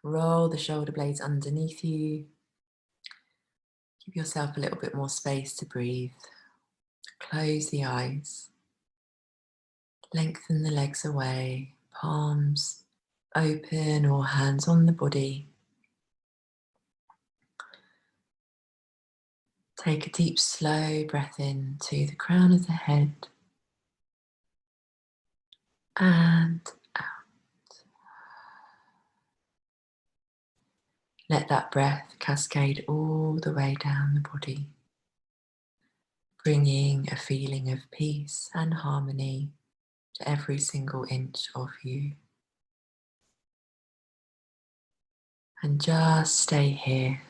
Roll the shoulder blades underneath you. Give yourself a little bit more space to breathe. Close the eyes. Lengthen the legs away, palms open or hands on the body. Take a deep, slow breath in to the crown of the head and out. Let that breath cascade all the way down the body, bringing a feeling of peace and harmony to every single inch of you. And just stay here.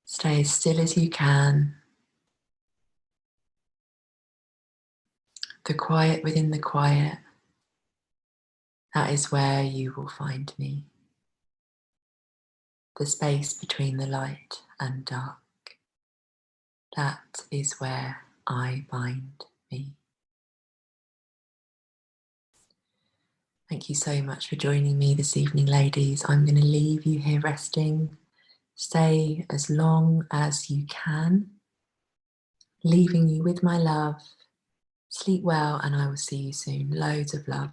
Stay as still as you can. The quiet within the quiet, that is where you will find me. The space between the light and dark, that is where I find me. Thank you so much for joining me this evening, ladies. I'm going to leave you here resting. Stay as long as you can, leaving you with my love. Sleep well, and I will see you soon. Loads of love.